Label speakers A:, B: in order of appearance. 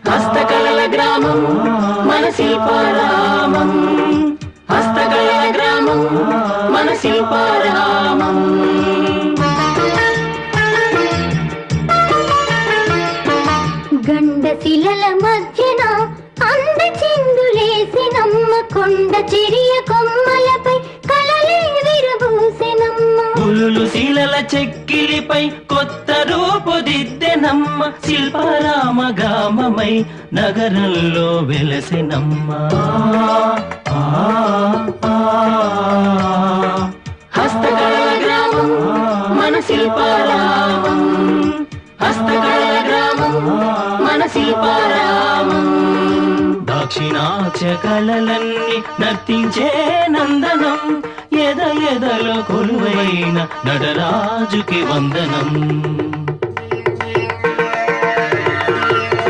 A: హస్తకళల గ్రామం మన శిల్పారామం, హస్తకళల గ్రామం మన శిల్పారామం.
B: గండశిలల మధ్యన అందచిందులేసినమ్మ, కొండ చెరియ కొమ్మలపై కలలే విరబూసెనమ్మ.
A: పులులు శిలల చెక్కిలిపై కొత్త రూపుదిద్దెనమ్మ, శిల్పారామ గ్రామమై నగరంలో వెలసెనమ్మ. హస్తకళల గ్రామం మన శిల్పారామం, హస్తకళల గ్రామం మన శిల్పారామం. దాక్షిణాత్య కళలన్నీ నర్తించే నందనం, ఎద ఎదలో కొలువైన నటరాజుకి వందనం.